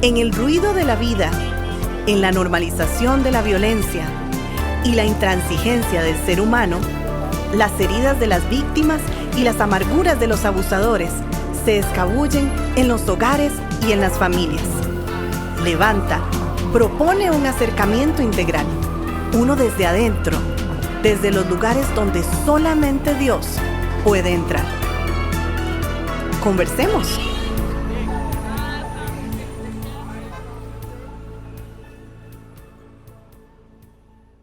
En el ruido de la vida, en la normalización de la violencia y la intransigencia del ser humano, las heridas de las víctimas y las amarguras de los abusadores se escabullen en los hogares y en las familias. Levanta propone un acercamiento integral, uno desde adentro, desde los lugares donde solamente Dios puede entrar. Conversemos.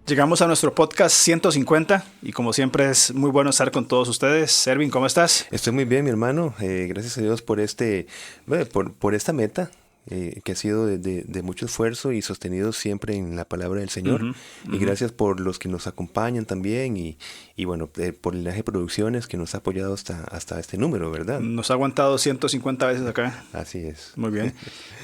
Llegamos a nuestro podcast 150 y como siempre es muy bueno estar con todos ustedes. Servin, ¿cómo estás? Estoy muy bien, mi hermano. Gracias a Dios por por esta meta que ha sido de mucho esfuerzo y sostenido siempre en la palabra del Señor. Y gracias por los que nos acompañan también y bueno, por Linaje Producciones que nos ha apoyado hasta este número, ¿verdad? Nos ha aguantado 150 veces acá. Así es. Muy bien.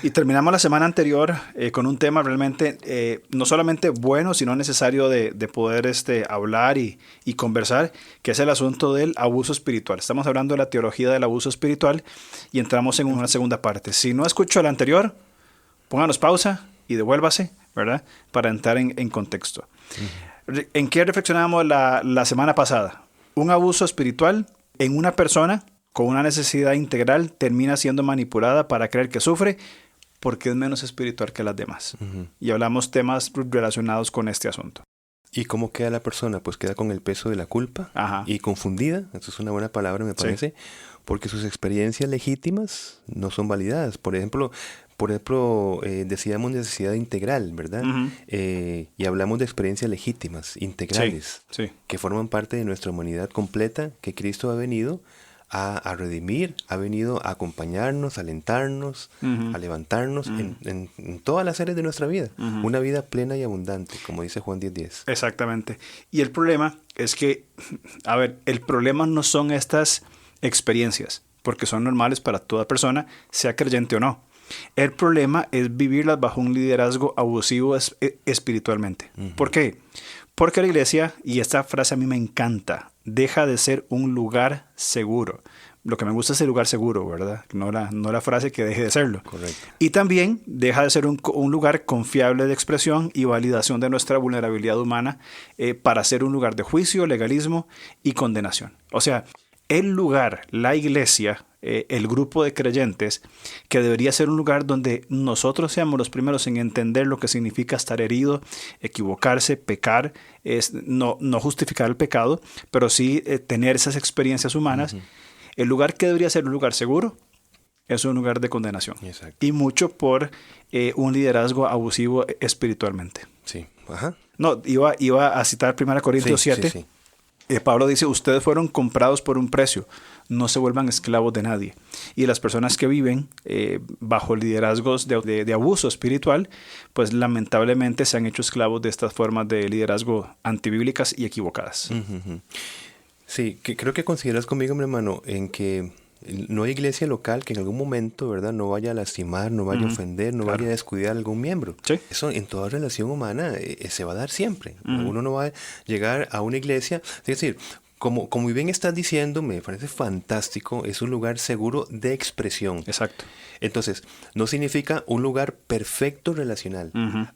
Y terminamos la semana anterior con un tema realmente no solamente bueno, sino necesario de poder hablar y conversar, que es el asunto del abuso espiritual. Estamos hablando de la teología del abuso espiritual y entramos en una segunda parte. Si no escuchó el anterior, pónganos pausa y devuélvase, ¿verdad? Para entrar en contexto. ¿En qué reflexionamos la semana pasada? Un abuso espiritual en una persona con una necesidad integral termina siendo manipulada para creer que sufre porque es menos espiritual que las demás. Y hablamos temas relacionados con este asunto. ¿Y cómo queda la persona? Pues queda con el peso de la culpa y confundida. Eso es una buena palabra, me parece, sí. Porque sus experiencias legítimas no son validadas. Por ejemplo, decíamos necesidad integral, ¿verdad? Y hablamos de experiencias legítimas, integrales, sí. Que forman parte de nuestra humanidad completa, que Cristo ha venido a redimir, ha venido a acompañarnos, a alentarnos, a levantarnos en todas las áreas de nuestra vida. Una vida plena y abundante, como dice Juan 10:10. Exactamente. Y el problema es que, el problema no son estas experiencias, porque son normales para toda persona, sea creyente o no. El problema es vivirlas bajo un liderazgo abusivo espiritualmente. ¿Por qué? Porque la iglesia, y esta frase a mí me encanta, deja de ser un lugar seguro. Lo que me gusta es el lugar seguro, ¿verdad? No la frase que deje de serlo. Correcto. Y también deja de ser un lugar confiable de expresión y validación de nuestra vulnerabilidad humana para ser un lugar de juicio, legalismo y condenación. O sea, el lugar, la iglesia, el grupo de creyentes, que debería ser un lugar donde nosotros seamos los primeros en entender lo que significa estar herido, equivocarse, pecar, no justificar el pecado, pero sí tener esas experiencias humanas. El lugar que debería ser un lugar seguro es un lugar de condenación. Exacto. Y mucho por un liderazgo abusivo espiritualmente. Sí. Ajá. No, iba a citar 1 Corintios 7. Sí. Pablo dice, ustedes fueron comprados por un precio, no se vuelvan esclavos de nadie. Y las personas que viven bajo liderazgos de abuso espiritual, pues lamentablemente se han hecho esclavos de estas formas de liderazgo antibíblicas y equivocadas. Sí, creo que consideras conmigo, mi hermano, en que no hay iglesia local que en algún momento, ¿verdad?, no vaya a lastimar, no vaya a ofender, no vaya a descuidar a algún miembro. Sí. Eso en toda relación humana se va a dar siempre. Uno no va a llegar a una iglesia, es decir, como bien estás diciendo, me parece fantástico, es un lugar seguro de expresión. Exacto. Entonces, no significa un lugar perfecto relacional,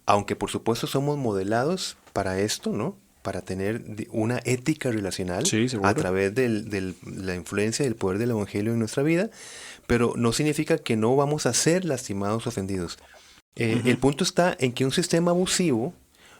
aunque por supuesto somos modelados para esto, ¿no?, para tener una ética relacional a través de la influencia del poder del Evangelio en nuestra vida, pero no significa que no vamos a ser lastimados o ofendidos. El punto está en que un sistema abusivo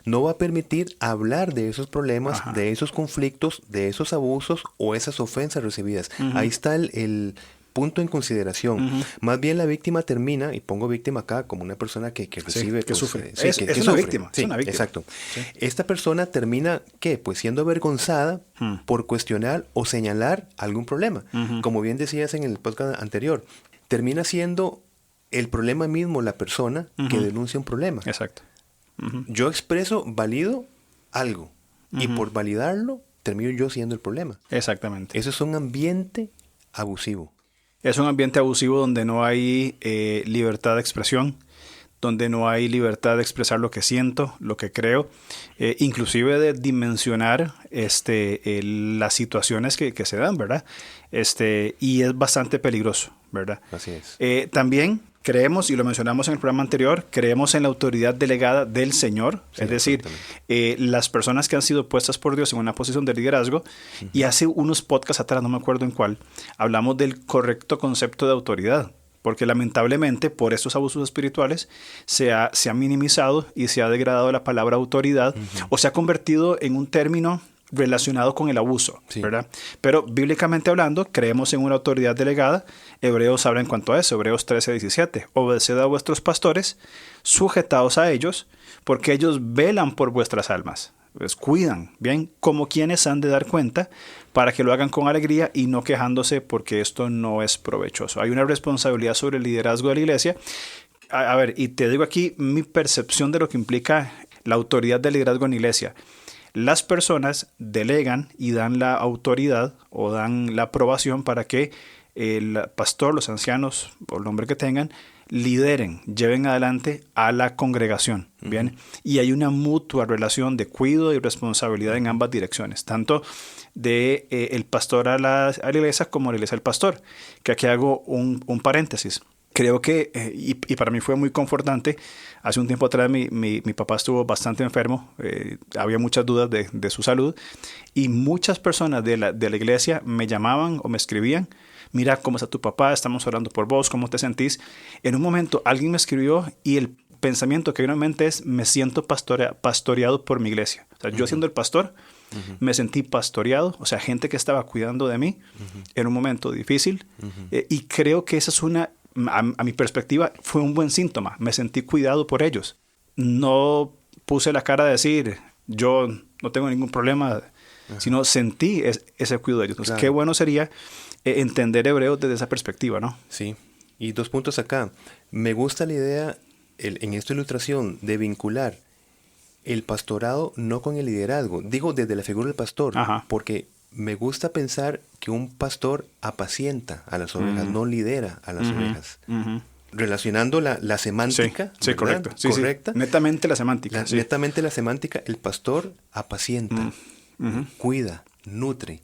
no va a permitir hablar de esos problemas, de esos conflictos, de esos abusos o esas ofensas recibidas. Ahí está el punto en consideración. Más bien la víctima termina, y pongo víctima acá como una persona que recibe... que sufre. Que es una sufre. víctima. Sí, es una víctima. Exacto. Sí. Esta persona termina, ¿qué? Pues siendo avergonzada por cuestionar o señalar algún problema. Como bien decías en el podcast anterior, termina siendo el problema mismo la persona que denuncia un problema. Exacto. Yo expreso, valido algo, y por validarlo termino yo siendo el problema. Exactamente. Eso es un ambiente abusivo. Es un ambiente abusivo donde no hay libertad de expresión, donde no hay libertad de expresar lo que siento, lo que creo, inclusive de dimensionar las situaciones que se dan, ¿verdad? Y es bastante peligroso, ¿verdad? Así es. También creemos, y lo mencionamos en el programa anterior, creemos en la autoridad delegada del Señor, sí, es decir, las personas que han sido puestas por Dios en una posición de liderazgo, y hace unos podcasts atrás, no me acuerdo en cuál, hablamos del correcto concepto de autoridad, porque lamentablemente por estos abusos espirituales se ha minimizado y se ha degradado la palabra autoridad, o se ha convertido en un término relacionado con el abuso, sí, ¿verdad? Pero bíblicamente hablando, creemos en una autoridad delegada. Hebreos habla en cuanto a eso, Hebreos 13:17. Obedeced a vuestros pastores, sujetaos a ellos, porque ellos velan por vuestras almas. Pues cuidan, bien, como quienes han de dar cuenta, para que lo hagan con alegría y no quejándose, porque esto no es provechoso. Hay una responsabilidad sobre el liderazgo de la iglesia. A ver, y te digo aquí mi percepción de lo que implica la autoridad del liderazgo en la iglesia. Las personas delegan y dan la autoridad o dan la aprobación para que el pastor, los ancianos o el nombre que tengan, lideren, lleven adelante a la congregación, ¿bien? Y hay una mutua relación de cuidado y responsabilidad en ambas direcciones, tanto de el pastor a la iglesia como la iglesia al pastor. Que aquí hago un paréntesis. Creo que, y para mí fue muy confortante, hace un tiempo atrás mi papá estuvo bastante enfermo, había muchas dudas de su salud, y muchas personas de la iglesia me llamaban o me escribían: mira, ¿cómo está tu papá? Estamos orando por vos, ¿cómo te sentís? En un momento alguien me escribió y el pensamiento que vino en mente es: me siento pastoreado por mi iglesia. O sea, yo siendo el pastor, me sentí pastoreado, o sea, gente que estaba cuidando de mí en un momento difícil, y creo que esa es a mi perspectiva, fue un buen síntoma. Me sentí cuidado por ellos. No puse la cara de decir, yo no tengo ningún problema, sino sentí ese cuidado de ellos. Entonces, claro, qué bueno sería entender Hebreos desde esa perspectiva, ¿no? Sí. Y 2 puntos acá. Me gusta la idea, en esta ilustración, de vincular el pastorado no con el liderazgo. Digo, desde la figura del pastor, porque me gusta pensar que un pastor apacienta a las ovejas, no lidera a las ovejas. Relacionando la semántica, sí, correcto. Sí, correcta. Sí. Netamente la semántica. Netamente la semántica, el pastor apacienta, cuida, nutre.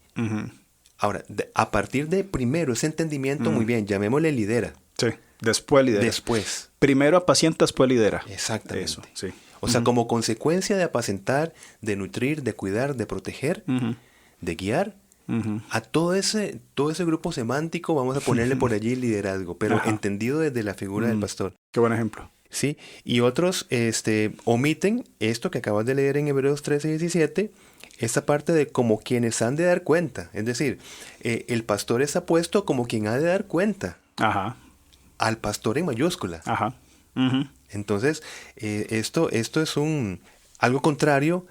Ahora, a partir de primero ese entendimiento, muy bien, llamémosle lidera. Sí, después lidera. Después. Primero apacienta, después lidera. Exactamente. Eso, sí. O sea, como consecuencia de apacentar, de nutrir, de cuidar, de proteger, de guiar, a todo ese grupo semántico vamos a ponerle por allí liderazgo, pero entendido desde la figura del pastor. Qué buen ejemplo. Sí, y otros omiten esto que acabas de leer en Hebreos 13:17, esta parte de como quienes han de dar cuenta. Es decir, el pastor está puesto como quien ha de dar cuenta al pastor en mayúscula. Entonces, esto es algo contrario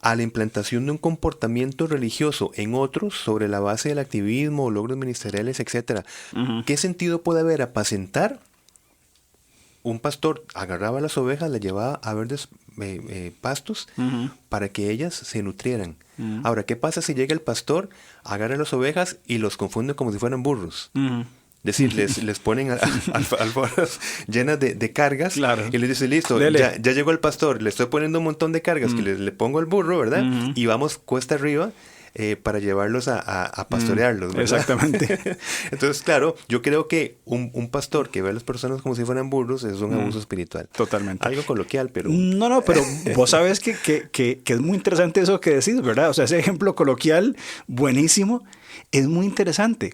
a la implantación de un comportamiento religioso en otros sobre la base del activismo, logros ministeriales, etc. ¿Qué sentido puede haber apacentar? Un pastor agarraba las ovejas, las llevaba a verdes pastos para que ellas se nutrieran. Ahora, ¿qué pasa si llega el pastor, agarra las ovejas y los confunde como si fueran burros? Es decir, les ponen alforjas llenas de cargas, claro, y les dice, listo, ya llegó el pastor, le estoy poniendo un montón de cargas que le pongo al burro, ¿verdad? Y vamos cuesta arriba para llevarlos a pastorearlos, ¿verdad? Exactamente. Entonces, claro, yo creo que un pastor que ve a las personas como si fueran burros es un abuso espiritual. Totalmente. Algo coloquial, pero... No, pero vos sabes que es muy interesante eso que decís, ¿verdad? O sea, ese ejemplo coloquial, buenísimo, es muy interesante.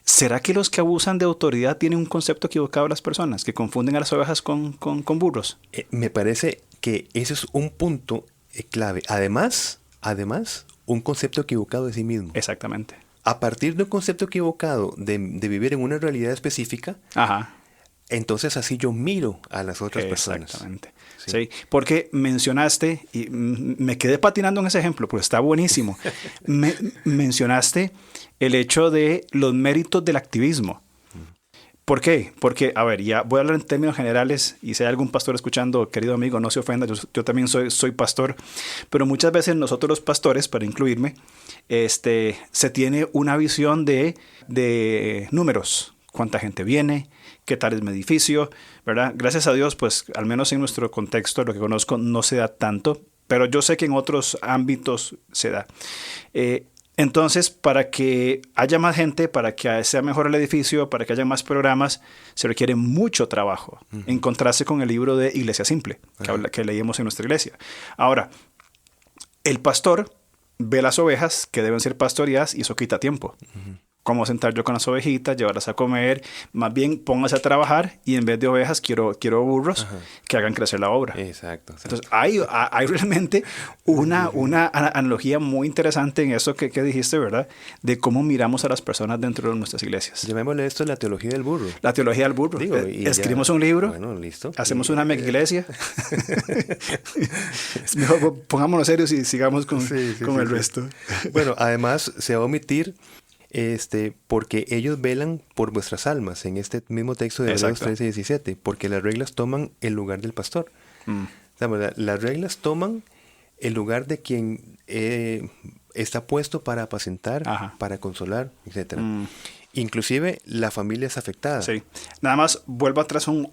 ¿Será que los que abusan de autoridad tienen un concepto equivocado de las personas, que confunden a las ovejas con burros? Me parece que ese es un punto clave. Además, un concepto equivocado de sí mismo. Exactamente. A partir de un concepto equivocado de vivir en una realidad específica, entonces así yo miro a las otras personas. Exactamente. Sí, porque mencionaste, y me quedé patinando en ese ejemplo, pues está buenísimo. Mencionaste el hecho de los méritos del activismo. ¿Por qué? Porque, a ver, ya voy a hablar en términos generales, y si hay algún pastor escuchando, querido amigo, no se ofenda, yo también soy pastor, pero muchas veces nosotros los pastores, para incluirme, se tiene una visión de números. ¿Cuánta gente viene? ¿Qué tal es mi edificio? ¿Verdad? Gracias a Dios, pues al menos en nuestro contexto, lo que conozco, no se da tanto, pero yo sé que en otros ámbitos se da. Entonces, para que haya más gente, para que sea mejor el edificio, para que haya más programas, se requiere mucho trabajo. En contraste con el libro de Iglesia Simple, que leímos en nuestra iglesia. Ahora, el pastor ve las ovejas que deben ser pastoreadas y eso quita tiempo. Cómo sentar yo con las ovejitas, llevarlas a comer, más bien póngase a trabajar y en vez de ovejas quiero burros que hagan crecer la obra. Exacto. Entonces hay realmente una analogía muy interesante en eso que dijiste, ¿verdad? De cómo miramos a las personas dentro de nuestras iglesias. Llamémosle esto la teología del burro. La teología del burro. Digo, escribimos un libro, bueno, listo. Hacemos una mega iglesia. Mejor pongámonos serios y sigamos con el resto. Bueno, además se va a omitir porque ellos velan por vuestras almas, en este mismo texto de Hebreos 13:17, porque las reglas toman el lugar del pastor. Las reglas toman el lugar de quien está puesto para apacentar, para consolar, etc. Inclusive la familia es afectada. Sí. Nada más vuelvo atrás un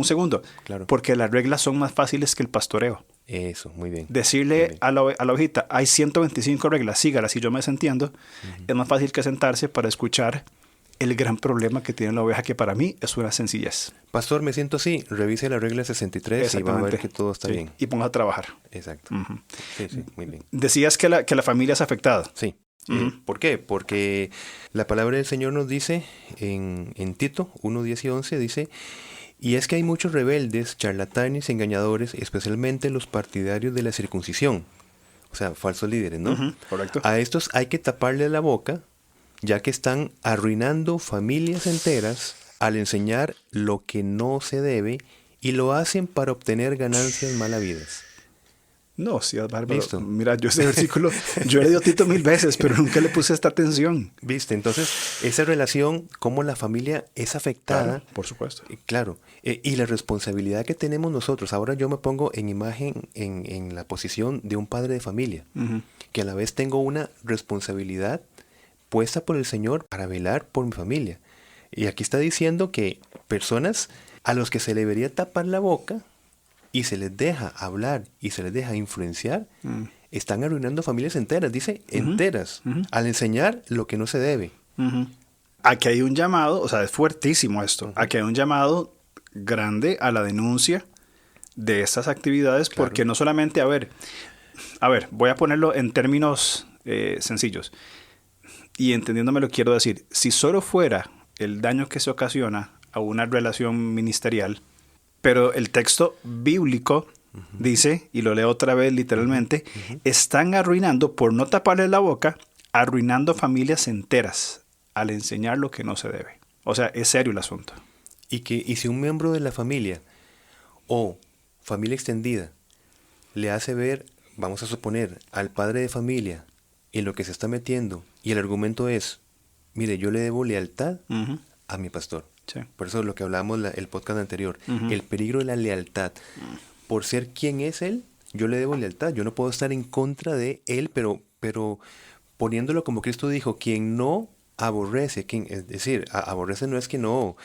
segundo, claro. Porque las reglas son más fáciles que el pastoreo. Eso, muy bien. Decirle muy bien. a la ovejita, hay 125 reglas, sígalas y yo me desentiendo, es más fácil que sentarse para escuchar el gran problema que tiene la oveja, que para mí es una sencillez. Pastor, me siento así, revise la regla 63 y va a ver que todo está bien. Y ponga a trabajar. Exacto. Sí, muy bien. Decías que la familia es afectada. Sí. ¿Por qué? Porque la palabra del Señor nos dice en Tito 1, 10 y 11, dice: y es que hay muchos rebeldes, charlatanes, engañadores, especialmente los partidarios de la circuncisión. O sea, falsos líderes, ¿no? Correcto. A estos hay que taparle la boca, ya que están arruinando familias enteras al enseñar lo que no se debe y lo hacen para obtener ganancias malavidas. No, sí, bárbaro. ¿Listo? Mira, yo ese versículo, yo he leído Tito 1000 veces, pero nunca le puse esta atención. ¿Viste? Entonces, esa relación, cómo la familia es afectada. Claro, por supuesto. Claro. Y la responsabilidad que tenemos nosotros. Ahora yo me pongo en imagen, en la posición de un padre de familia, que a la vez tengo una responsabilidad puesta por el Señor para velar por mi familia. Y aquí está diciendo que personas a los que se le debería tapar la boca y se les deja hablar y se les deja influenciar, están arruinando familias enteras, dice enteras, al enseñar lo que no se debe. Aquí hay un llamado, o sea, es fuertísimo esto, aquí hay un llamado grande a la denuncia de estas actividades, porque no solamente, a ver, voy a ponerlo en términos sencillos y entendiéndome lo quiero decir, si solo fuera el daño que se ocasiona a una relación ministerial, pero el texto bíblico dice, y lo leo otra vez literalmente, están arruinando, por no taparle la boca, arruinando familias enteras al enseñar lo que no se debe. O sea, es serio el asunto. Y si un miembro de la familia o familia extendida le hace ver, vamos a suponer, al padre de familia en lo que se está metiendo, y el argumento es, mire, yo le debo lealtad a mi pastor. Sí. Por eso es lo que hablábamos el podcast anterior, el peligro de la lealtad. Por ser quien es él, yo le debo lealtad. Yo no puedo estar en contra de él, pero poniéndolo como Cristo dijo, quien no aborrece, es decir, aborrece no es que no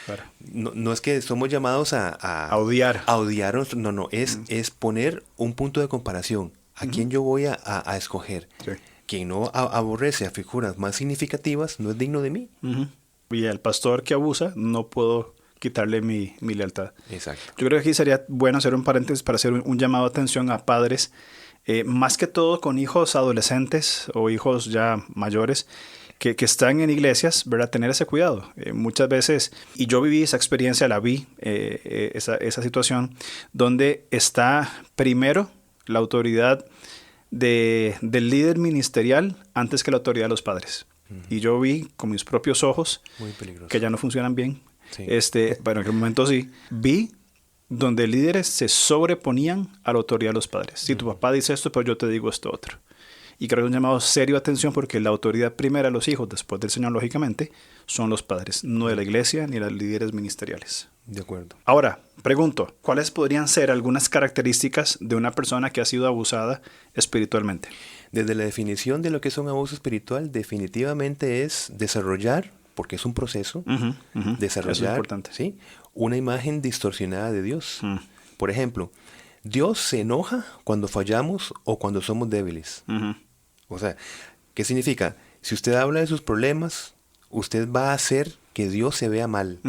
es que somos llamados a odiar. A odiar, no, es poner un punto de comparación. ¿A quién yo voy a escoger? Sí. Quien no aborrece a figuras más significativas no es digno de mí. Y al pastor que abusa, no puedo quitarle mi lealtad. Exacto. Yo creo que aquí sería bueno hacer un paréntesis para hacer un llamado de atención a padres, más que todo con hijos adolescentes o hijos ya mayores, que están en iglesias, ¿verdad? Tener ese cuidado. Muchas veces, y yo viví esa experiencia, esa situación, donde está primero la autoridad del líder ministerial antes que la autoridad de los padres. Y yo vi con mis propios ojos que ya no funcionan bien. Sí. Bueno, en aquel momento sí. Vi donde líderes se sobreponían a la autoridad de los padres. Si tu papá dice esto, pues yo te digo esto otro. Y creo que es un llamado serio de atención, porque la autoridad primera de los hijos, después del Señor, lógicamente, son los padres, no de la iglesia ni los líderes ministeriales. De acuerdo. Ahora, pregunto, ¿cuáles podrían ser algunas características de una persona que ha sido abusada espiritualmente? Desde la definición de lo que es un abuso espiritual, definitivamente es desarrollar, porque es un proceso, desarrollar ¿sí? una imagen distorsionada de Dios. Por ejemplo, Dios se enoja cuando fallamos o cuando somos débiles. O sea, ¿qué significa? Si usted habla de sus problemas, usted va a hacer que Dios se vea mal.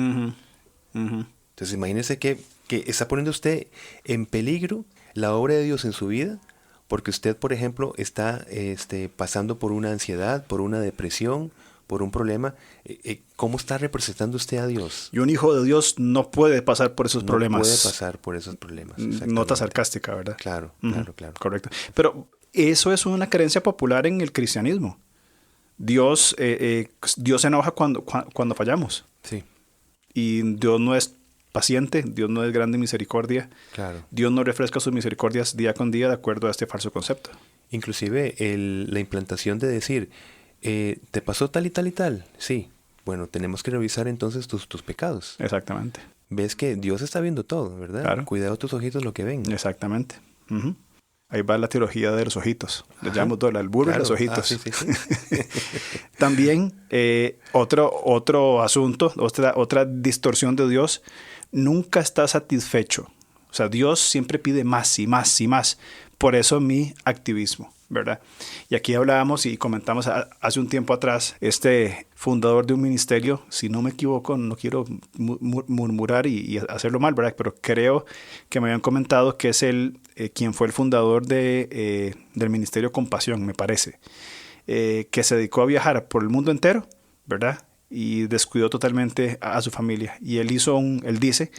Entonces imagínese que está poniendo usted en peligro la obra de Dios en su vida, porque usted, por ejemplo, está pasando por una ansiedad, por una depresión, por un problema. ¿Cómo está representando usted a Dios? Y un hijo de Dios no puede pasar por esos problemas. No puede pasar por esos problemas. Nota sarcástica, ¿verdad? Claro. Correcto. Pero eso es una creencia popular en el cristianismo. Dios se enoja cuando fallamos. Sí. Y Dios no es paciente, Dios no es grande en misericordia. Claro. Dios no refresca sus misericordias día con día de acuerdo a este falso concepto. Inclusive la implantación de decir, ¿te pasó tal y tal y tal? Sí. Bueno, tenemos que revisar entonces tus pecados. Exactamente. Ves que Dios está viendo todo, ¿verdad? Claro. Cuidado tus ojitos lo que ven. Exactamente. Ahí va la teología de los ojitos. Le llamamos el burro y los ojitos. Sí. También otro asunto, otra distorsión de Dios, nunca está satisfecho. O sea, Dios siempre pide más y más y más. Por eso mi activismo, ¿verdad? Y aquí hablábamos y comentamos hace un tiempo atrás, fundador de un ministerio, si no me equivoco, no quiero murmurar y hacerlo mal, ¿verdad? Pero creo que me habían comentado que es quien fue el fundador del ministerio Compasión, me parece, que se dedicó a viajar por el mundo entero, ¿verdad? Y descuidó totalmente a su familia. Y él dice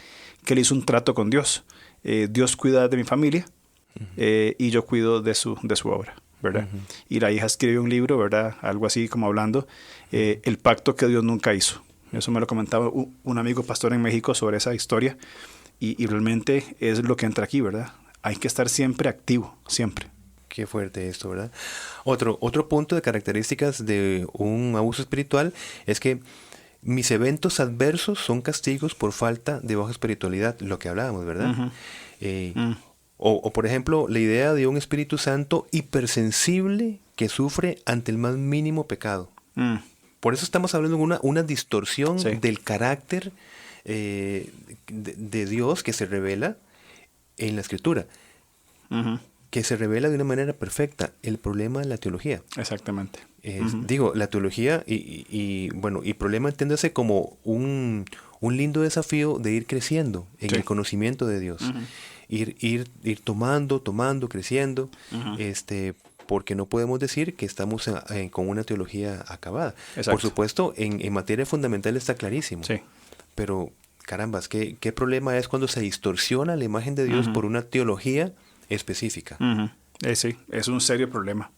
que él hizo un trato con Dios. Dios cuida de mi familia y yo cuido de su obra, ¿verdad? Y la hija escribió un libro, ¿verdad? Algo así como hablando, el pacto que Dios nunca hizo. Eso me lo comentaba un amigo pastor en México sobre esa historia y realmente es lo que entra aquí, ¿verdad? Hay que estar siempre activo, siempre. Qué fuerte esto, ¿verdad? Otro punto de características de un abuso espiritual es que mis eventos adversos son castigos por falta de baja espiritualidad, lo que hablábamos, ¿verdad? O por ejemplo, la idea de un Espíritu Santo hipersensible que sufre ante el más mínimo pecado. Por eso estamos hablando de una distorsión del carácter de Dios que se revela en la Escritura. Que se revela de una manera perfecta. El problema de la teología. Exactamente. Digo, la teología y problema entiéndase como un lindo desafío de ir creciendo en el conocimiento de Dios. Ir tomando, creciendo, porque no podemos decir que estamos con una teología acabada. Exacto. Por supuesto, en materia fundamental está clarísimo. Sí. Pero, carambas, ¿qué problema es cuando se distorsiona la imagen de Dios por una teología específica? Sí, es un serio problema.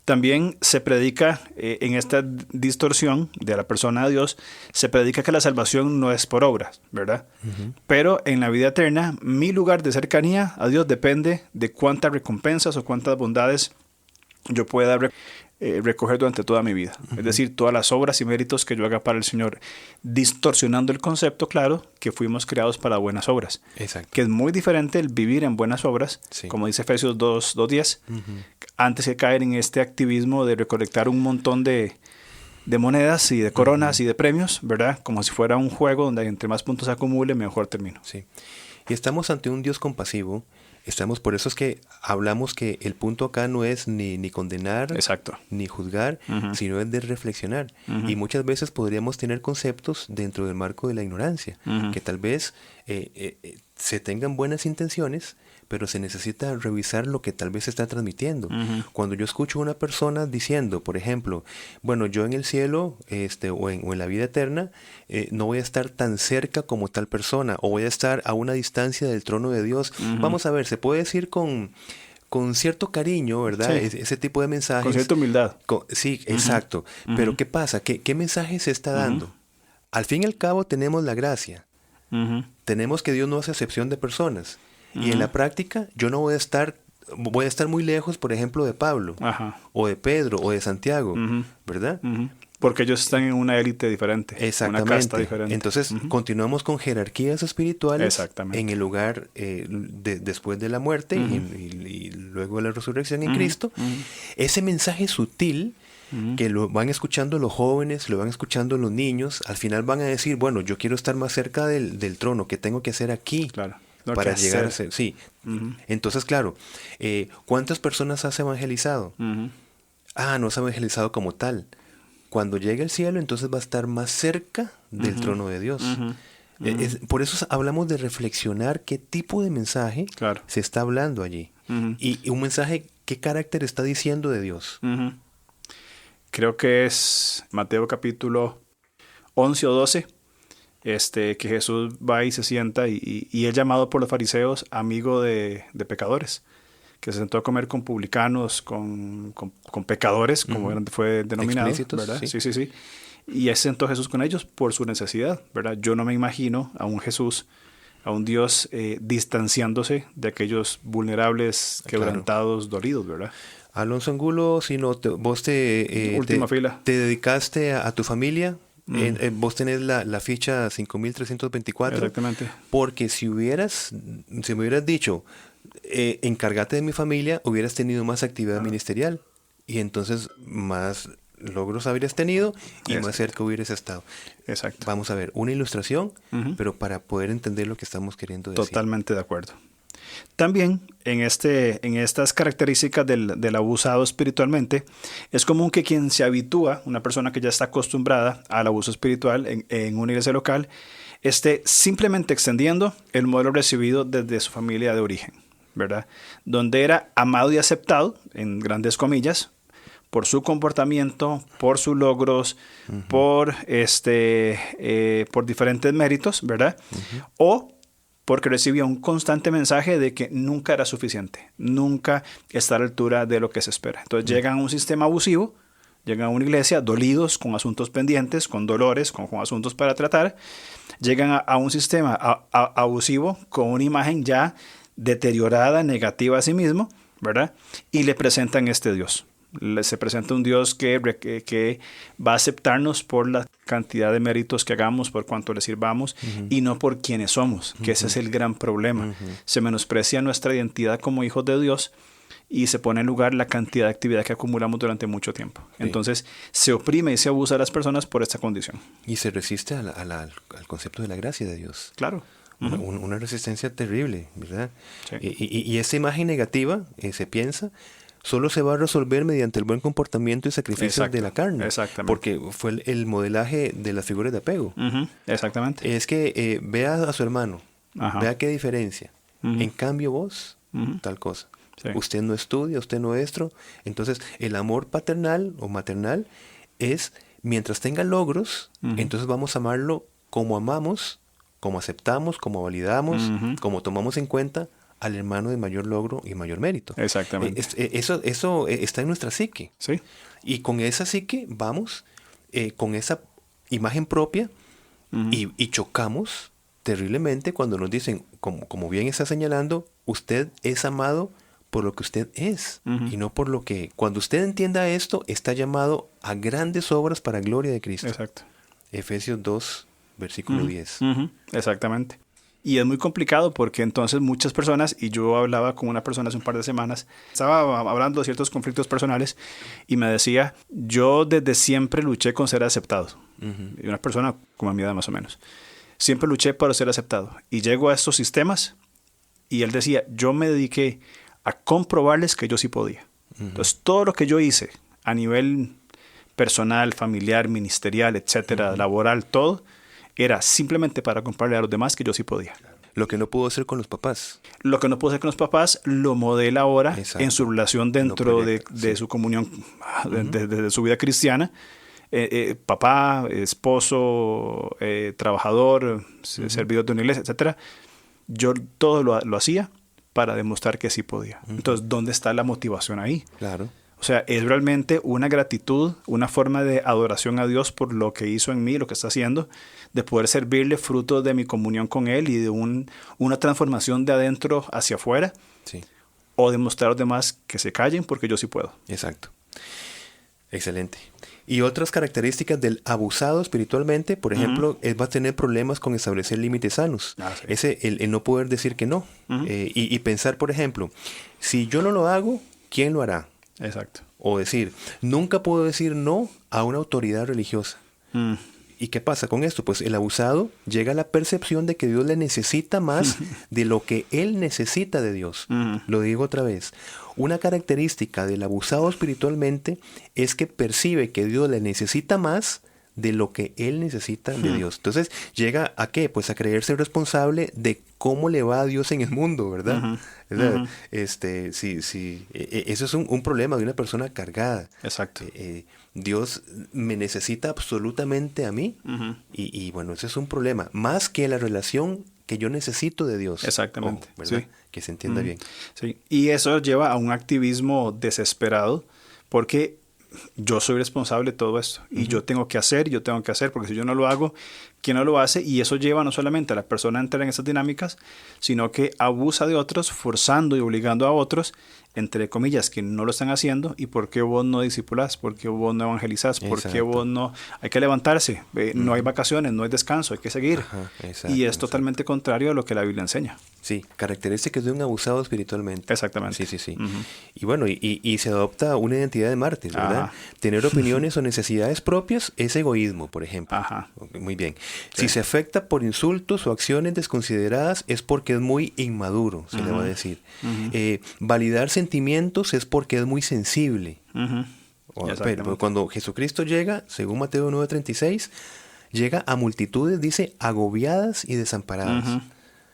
También se predica en esta distorsión de la persona de Dios, se predica que la salvación no es por obras, ¿verdad? Pero en la vida eterna, mi lugar de cercanía a Dios depende de cuántas recompensas o cuántas bondades yo pueda recoger durante toda mi vida. Es decir, todas las obras y méritos que yo haga para el Señor, distorsionando el concepto, claro, que fuimos creados para buenas obras. Exacto. Que es muy diferente el vivir en buenas obras, como dice Efesios 2:10, antes de caer en este activismo de recolectar un montón de monedas y de coronas y de premios, ¿verdad? Como si fuera un juego donde entre más puntos se acumule, mejor termino. Sí. Y estamos ante un Dios compasivo. Por eso es que hablamos que el punto acá no es ni condenar, exacto, ni juzgar, sino es de reflexionar. Y muchas veces podríamos tener conceptos dentro del marco de la ignorancia, que tal vez se tengan buenas intenciones, pero se necesita revisar lo que tal vez se está transmitiendo. Cuando yo escucho a una persona diciendo, por ejemplo, bueno, yo en el cielo o en la vida eterna no voy a estar tan cerca como tal persona, o voy a estar a una distancia del trono de Dios. Vamos a ver, se puede decir con cierto cariño, ¿verdad? Sí. Ese tipo de mensajes. Con cierta humildad. Sí, exacto. Pero ¿qué pasa? ¿Qué mensaje se está dando? Al fin y al cabo tenemos la gracia. Tenemos que Dios no hace excepción de personas. Y en la práctica yo no voy a estar muy lejos, por ejemplo, de Pablo, o de Pedro, o de Santiago, ¿verdad? Porque ellos están en una élite diferente. Exactamente. Una casta diferente. Entonces, continuamos con jerarquías espirituales en el lugar después de la muerte y luego de la resurrección en Cristo. Ese mensaje sutil que lo van escuchando los jóvenes, lo van escuchando los niños, al final van a decir, bueno, yo quiero estar más cerca del trono, ¿qué tengo que hacer aquí? Claro. Para llegar a ser, sí. Entonces, claro, ¿cuántas personas has evangelizado? No has evangelizado como tal. cuando llegue al cielo, entonces va a estar más cerca del trono de Dios. Por eso hablamos de reflexionar qué tipo de mensaje se está hablando allí. Y un mensaje, qué carácter está diciendo de Dios. Creo que es Mateo capítulo 11 o 12, que Jesús va y se sienta y es llamado por los fariseos amigo de pecadores, que se sentó a comer con publicanos, con pecadores, como fue denominado, ¿verdad? Sí. Y ahí se sentó Jesús con ellos por su necesidad, ¿verdad? Yo no me imagino a un Jesús, a un Dios distanciándose de aquellos vulnerables, quebrantados, dolidos, ¿verdad? Alonso Angulo, si no, vos te dedicaste a tu familia, vos tenés la ficha 5324. Exactamente. Porque si me hubieras dicho, encárgate de mi familia, hubieras tenido más actividad ministerial y entonces más logros habrías tenido y más cerca hubieras estado. Exacto. Vamos a ver, una ilustración, pero para poder entender lo que estamos queriendo decir. Totalmente de acuerdo. También en estas características del abusado espiritualmente, es común que quien se habitúa, una persona que ya está acostumbrada al abuso espiritual en una iglesia local, esté simplemente extendiendo el modelo recibido desde su familia de origen, ¿verdad? Donde era amado y aceptado, en grandes comillas, por su comportamiento, por sus logros, por diferentes méritos, ¿verdad? O porque recibía un constante mensaje de que nunca era suficiente, nunca está a la altura de lo que se espera. Entonces llegan a un sistema abusivo, llegan a una iglesia dolidos, con asuntos pendientes, con dolores, con asuntos para tratar. Llegan a un sistema abusivo con una imagen ya deteriorada, negativa a sí mismo, ¿verdad? Y le presentan este Dios. Se presenta un Dios que va a aceptarnos por la cantidad de méritos que hagamos, por cuánto le sirvamos, y no por quienes somos, que ese es el gran problema. Se menosprecia nuestra identidad como hijos de Dios y se pone en lugar la cantidad de actividad que acumulamos durante mucho tiempo. Sí. Entonces se oprime y se abusa a las personas por esta condición. Y se resiste al concepto de la gracia de Dios. Claro. Una resistencia terrible, ¿verdad? Sí. Y esa imagen negativa, se piensa, solo se va a resolver mediante el buen comportamiento y sacrificios de la carne. Exactamente. Porque fue el modelaje de las figuras de apego. Exactamente. Es que vea a su hermano, vea qué diferencia. En cambio vos, tal cosa. Sí. Usted no estudia, usted no esto. Entonces, el amor paternal o maternal es, mientras tenga logros, entonces vamos a amarlo como amamos, como aceptamos, como validamos, como tomamos en cuenta al hermano de mayor logro y mayor mérito. Exactamente. Eso está en nuestra psique. Sí. Y con esa psique vamos, con esa imagen propia, y chocamos terriblemente cuando nos dicen, como bien está señalando, usted es amado por lo que usted es, y no por lo que... Cuando usted entienda esto, está llamado a grandes obras para gloria de Cristo. Exacto. Efesios 2, versículo 10. Exactamente. Y es muy complicado porque entonces muchas personas, y yo hablaba con una persona hace un par de semanas, estaba hablando de ciertos conflictos personales y me decía, yo desde siempre luché con ser aceptado. Y una persona como a mi edad más o menos. Siempre luché por ser aceptado. Y llego a estos sistemas y él decía, yo me dediqué a comprobarles que yo sí podía. Entonces todo lo que yo hice a nivel personal, familiar, ministerial, etcétera, laboral, todo, era simplemente para comprobarle a los demás que yo sí podía. Lo que no pudo hacer con los papás. Lo que no pudo hacer con los papás lo modela ahora en su relación dentro de su comunión, de su vida cristiana. Papá, esposo, trabajador, servidor de una iglesia, etcétera. Yo todo lo hacía para demostrar que sí podía. Entonces, ¿dónde está la motivación ahí? Claro. O sea, es realmente una gratitud, una forma de adoración a Dios por lo que hizo en mí, lo que está haciendo, de poder servirle fruto de mi comunión con Él y de una transformación de adentro hacia afuera. Sí. O demostrar a los demás que se callen porque yo sí puedo. Exacto. Excelente. Y otras características del abusado espiritualmente, por ejemplo, va a tener problemas con establecer límites sanos. Sí. El no poder decir que no. Y pensar, por ejemplo, si yo no lo hago, ¿quién lo hará? Exacto. O decir, nunca puedo decir no a una autoridad religiosa. ¿Y qué pasa con esto? Pues el abusado llega a la percepción de que Dios le necesita más de lo que él necesita de Dios. Lo digo otra vez. Una característica del abusado espiritualmente es que percibe que Dios le necesita más de lo que él necesita de Dios. Entonces, ¿llega a qué? Pues a creerse responsable de cómo le va a Dios en el mundo, ¿verdad? Sí, eso es un problema de una persona cargada. Exacto. Dios me necesita absolutamente a mí y bueno, ese es un problema. Más que la relación que yo necesito de Dios. Exactamente. ¿Verdad? Sí. Que se entienda bien. Sí. Y eso lleva a un activismo desesperado porque yo soy responsable de todo esto y yo tengo que hacer, porque si yo no lo hago, ¿quién no lo hace? Y eso lleva no solamente a la persona a entrar en esas dinámicas, sino que abusa de otros, forzando y obligando a otros, entre comillas, que no lo están haciendo. ¿Y por qué vos no discipulás? ¿Por qué vos no evangelizás? ¿Por qué vos no? Hay que levantarse, no hay vacaciones, no hay descanso, hay que seguir. Y es totalmente contrario a lo que la Biblia enseña. Sí, características de un abusado espiritualmente. Exactamente. Sí. Y bueno, y se adopta una identidad de mártir, ¿verdad? Tener opiniones o necesidades propias es egoísmo, por ejemplo. Muy bien. Sí. Si se afecta por insultos o acciones desconsideradas es porque es muy inmaduro, se le va a decir. Validar sentimientos es porque es muy sensible. Pero cuando Jesucristo llega, según Mateo 9:36, llega a multitudes, dice, agobiadas y desamparadas.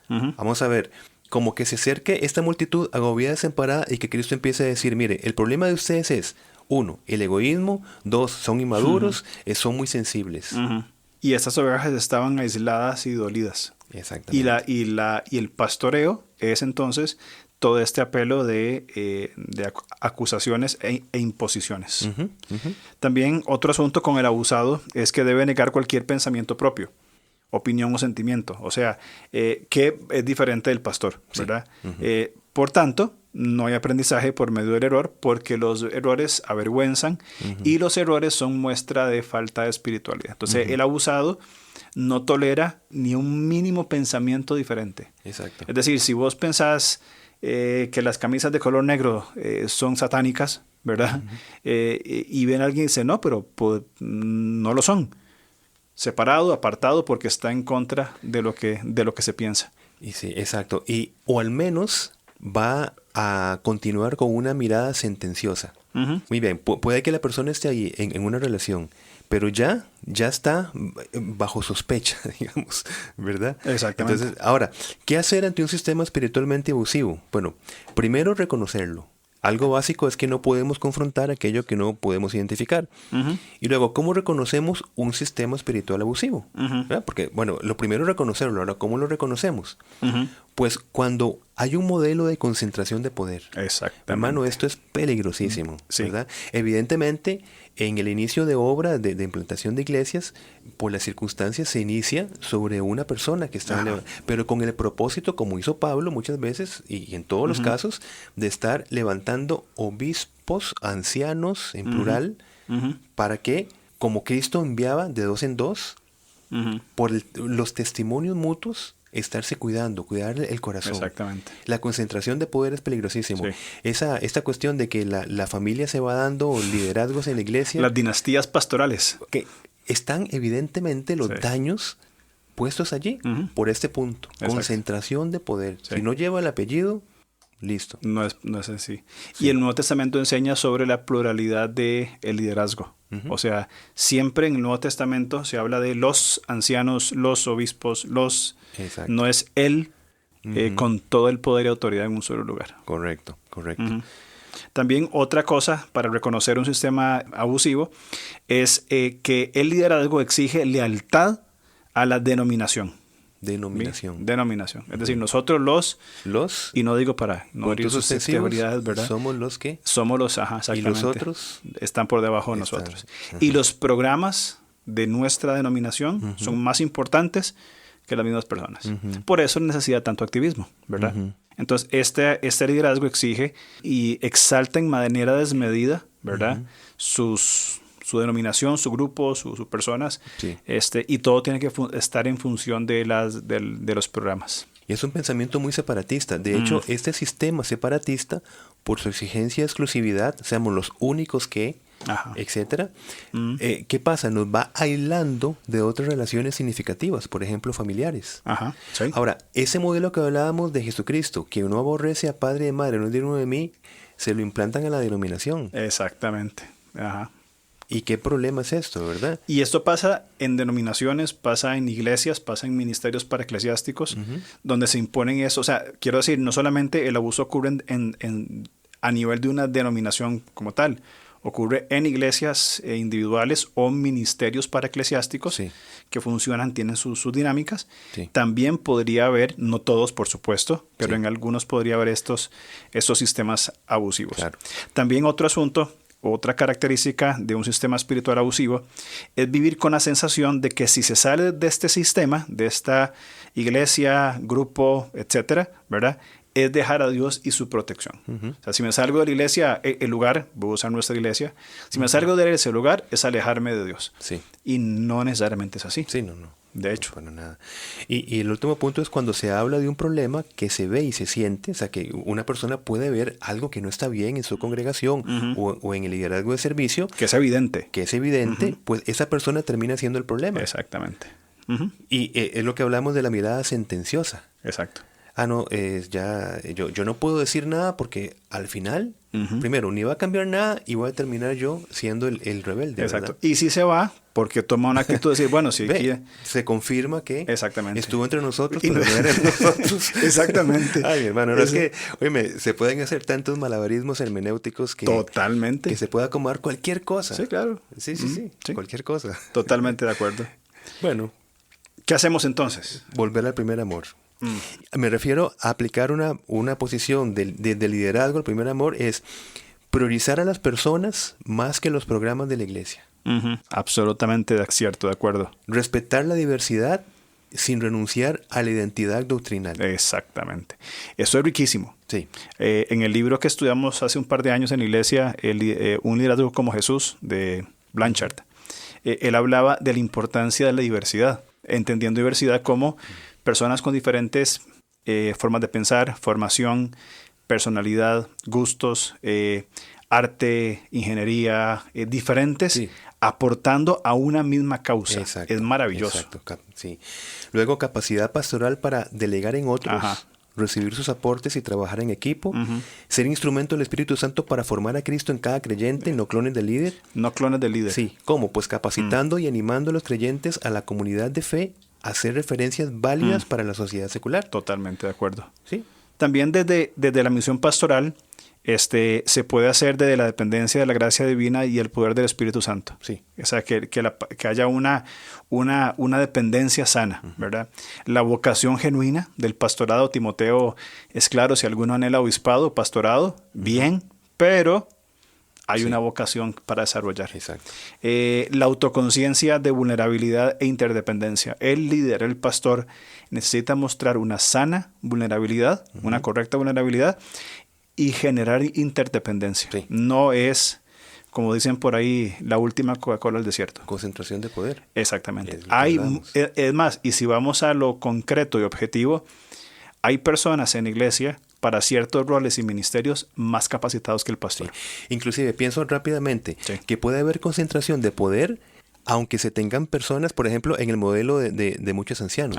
Vamos a ver, como que se acerque esta multitud agobiada, desamparada y que Cristo empiece a decir, mire, el problema de ustedes es, 1, el egoísmo, 2, son inmaduros, son muy sensibles. Y estas ovejas estaban aisladas y dolidas. Exactamente. Y el pastoreo es entonces todo este apelo de acusaciones e imposiciones. También otro asunto con el abusado es que debe negar cualquier pensamiento propio, opinión o sentimiento. O sea, que es diferente del pastor, ¿verdad? Por tanto, no hay aprendizaje por medio del error porque los errores avergüenzan y los errores son muestra de falta de espiritualidad. Entonces, el abusado no tolera ni un mínimo pensamiento diferente. Exacto. Es decir, si vos pensás que las camisas de color negro son satánicas, ¿verdad? Y ven a alguien y dice, no, pero pues, no lo son. Separado, apartado, porque está en contra de lo que se piensa. Y sí, exacto. O al menos va a continuar con una mirada sentenciosa. Muy bien, puede que la persona esté ahí en una relación, pero ya está bajo sospecha, digamos, ¿verdad? Exactamente. Entonces, ahora, ¿qué hacer ante un sistema espiritualmente abusivo? Bueno, primero reconocerlo. Algo básico es que no podemos confrontar aquello que no podemos identificar. Y luego, ¿cómo reconocemos un sistema espiritual abusivo? Porque, bueno, lo primero es reconocerlo. Ahora, ¿cómo lo reconocemos? Pues cuando hay un modelo de concentración de poder. Exactamente. Hermano, esto es peligrosísimo, ¿verdad? Evidentemente, en el inicio de obra de implantación de iglesias, por las circunstancias se inicia sobre una persona que está pero con el propósito, como hizo Pablo muchas veces, y en todos los casos, de estar levantando obispos, ancianos, en plural, para que, como Cristo enviaba de 2 en 2, por los testimonios mutuos, estarse cuidando, cuidar el corazón. Exactamente. La concentración de poder es peligrosísimo. Sí. Esta cuestión de que la familia se va dando liderazgos en la iglesia. Las dinastías pastorales. Que están evidentemente los daños puestos allí por este punto. Exacto. Concentración de poder. Si no lleva el apellido, listo. No es así. Y el Nuevo Testamento enseña sobre la pluralidad del liderazgo. O sea, siempre en el Nuevo Testamento se habla de los ancianos, los obispos, Exacto. no es él con todo el poder y autoridad en un solo lugar. Correcto. También otra cosa para reconocer un sistema abusivo es que el liderazgo exige lealtad a la denominación. Denominación. Es decir, nosotros los y no digo para no herir sus categorías, ¿verdad? Somos los que somos los, exactamente. Y los otros están por debajo de nosotros. Y los programas de nuestra denominación son más importantes que las mismas personas. Por eso necesita tanto activismo, ¿verdad? Entonces, este liderazgo exige y exalta en manera desmedida, ¿verdad? Su denominación, su grupo, sus personas, y todo tiene que estar en función de los programas. Y es un pensamiento muy separatista. De hecho, este sistema separatista, por su exigencia de exclusividad, seamos los únicos que etcétera. ¿Qué pasa? Nos va aislando de otras relaciones significativas, por ejemplo, familiares. Sí. Ahora, ese modelo que hablábamos de Jesucristo, que uno aborrece a padre y madre, no es digno de mí, se lo implantan a la denominación. Exactamente. ¿Y qué problema es esto, verdad? Y esto pasa en denominaciones, pasa en iglesias, pasa en ministerios paraeclesiásticos, donde se imponen eso. O sea, quiero decir, no solamente el abuso ocurre a nivel de una denominación como tal, ocurre en iglesias individuales o ministerios paraeclesiásticos que funcionan, tienen sus dinámicas. Sí. También podría haber, no todos por supuesto, pero en algunos podría haber estos sistemas abusivos. Claro. También otro asunto, otra característica de un sistema espiritual abusivo es vivir con la sensación de que si se sale de este sistema, de esta iglesia, grupo, etcétera, ¿verdad?, es dejar a Dios y su protección. O sea, si me salgo de la iglesia, el lugar, voy a usar nuestra iglesia, si me salgo de ese lugar es alejarme de Dios. Sí. Y no necesariamente es así. Sí, no. De hecho. Bueno, nada. Y el último punto es cuando se habla de un problema que se ve y se siente, o sea, que una persona puede ver algo que no está bien en su congregación o en el liderazgo de servicio. Que es evidente. Pues esa persona termina siendo el problema. Exactamente. Y es lo que hablamos de la mirada sentenciosa. Exacto. Yo no puedo decir nada porque al final, primero, ni va a cambiar nada y voy a terminar yo siendo el rebelde. Exacto. ¿verdad? Y si se va, porque toma una actitud de decir, bueno, si se confirma que estuvo entre nosotros, pero no era de nosotros. Exactamente. Ay, mi hermano, no es que, se pueden hacer tantos malabarismos hermenéuticos que... Totalmente. Que se puede acomodar cualquier cosa. Sí, claro. Sí, cualquier cosa. Totalmente de acuerdo. Bueno. ¿Qué hacemos entonces? Volver al primer amor. Me refiero a aplicar una posición de liderazgo. El primer amor es priorizar a las personas más que los programas de la iglesia. Absolutamente cierto, de acuerdo. Respetar la diversidad sin renunciar a la identidad doctrinal. Exactamente. Eso es riquísimo. Sí. En el libro que estudiamos hace un par de años en la iglesia, Un liderazgo como Jesús, de Blanchard, él hablaba de la importancia de la diversidad, entendiendo diversidad como personas con diferentes formas de pensar, formación, personalidad, gustos, arte, ingeniería, diferentes, aportando a una misma causa. Exacto, es maravilloso. Exacto, sí. Luego, capacidad pastoral para delegar en otros, recibir sus aportes y trabajar en equipo, ser instrumento del Espíritu Santo para formar a Cristo en cada creyente, no clones del líder. No clones del líder. Sí, ¿cómo? Pues capacitando y animando a los creyentes a la comunidad de fe, hacer referencias válidas para la sociedad secular. Totalmente de acuerdo. Sí. También desde la misión pastoral se puede hacer desde la dependencia de la gracia divina y el poder del Espíritu Santo. Sí. O sea, que haya una dependencia sana, ¿verdad? La vocación genuina del pastorado, Timoteo es claro, si alguno anhela obispado, pastorado, bien, pero hay una vocación para desarrollar. Exacto. La autoconciencia de vulnerabilidad e interdependencia. El líder, el pastor, necesita mostrar una sana vulnerabilidad, una correcta vulnerabilidad y generar interdependencia. Sí. No es, como dicen por ahí, la última Coca-Cola del desierto. Concentración de poder. Exactamente. Es más, y si vamos a lo concreto y objetivo, hay personas en la iglesia para ciertos roles y ministerios más capacitados que el pastor. Sí. Inclusive, pienso rápidamente que puede haber concentración de poder, aunque se tengan personas, por ejemplo, en el modelo de muchos ancianos.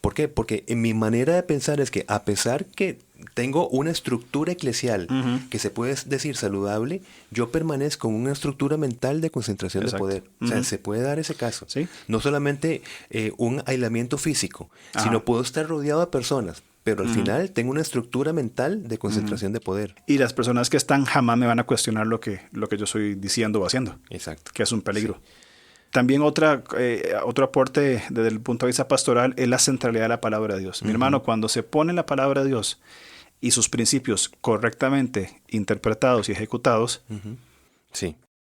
¿Por qué? Porque en mi manera de pensar es que a pesar que tengo una estructura eclesial que se puede decir saludable, yo permanezco en una estructura mental de concentración de poder. O sea, se puede dar ese caso. ¿Sí? No solamente un aislamiento físico, sino puedo estar rodeado de personas, pero al final tengo una estructura mental de concentración de poder. Y las personas que están jamás me van a cuestionar lo que yo estoy diciendo o haciendo. Exacto. Que es un peligro. Sí. También otro aporte desde el punto de vista pastoral es la centralidad de la palabra de Dios. Mi hermano, cuando se pone la palabra de Dios y sus principios correctamente interpretados y ejecutados,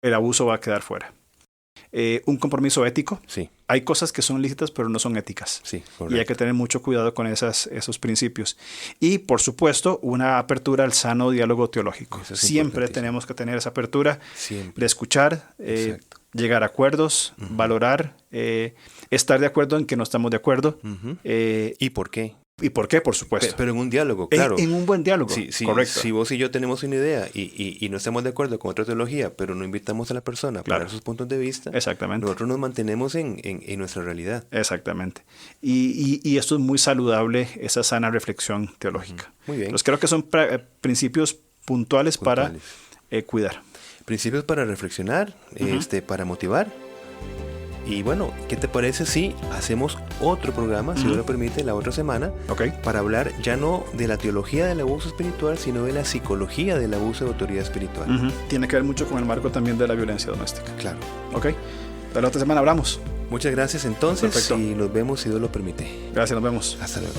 el abuso va a quedar fuera. Un compromiso ético. Sí. Hay cosas que son lícitas pero no son éticas. Sí, y hay que tener mucho cuidado con esos principios. Y, por supuesto, una apertura al sano diálogo teológico. Siempre tenemos que tener esa apertura de escuchar, llegar a acuerdos, valorar, estar de acuerdo en que no estamos de acuerdo. ¿Y por qué? ¿Y por qué? Por supuesto. Pero en un diálogo, claro. En un buen diálogo, correcto. Si vos y yo tenemos una idea y no estamos de acuerdo con otra teología, pero no invitamos a la persona para dar sus puntos de vista, exactamente, nosotros nos mantenemos en nuestra realidad. Exactamente. Y esto es muy saludable, esa sana reflexión teológica. Muy bien. Pues creo que son principios puntuales para cuidar. Principios para reflexionar, para motivar. Y bueno, ¿qué te parece si hacemos otro programa, si Dios lo permite, la otra semana, para hablar ya no de la teología del abuso espiritual, sino de la psicología del abuso de autoridad espiritual? Tiene que ver mucho con el marco también de la violencia doméstica. Claro. Ok. La otra semana hablamos. Muchas gracias entonces. Perfecto. Y nos vemos si Dios lo permite. Gracias, nos vemos. Hasta luego.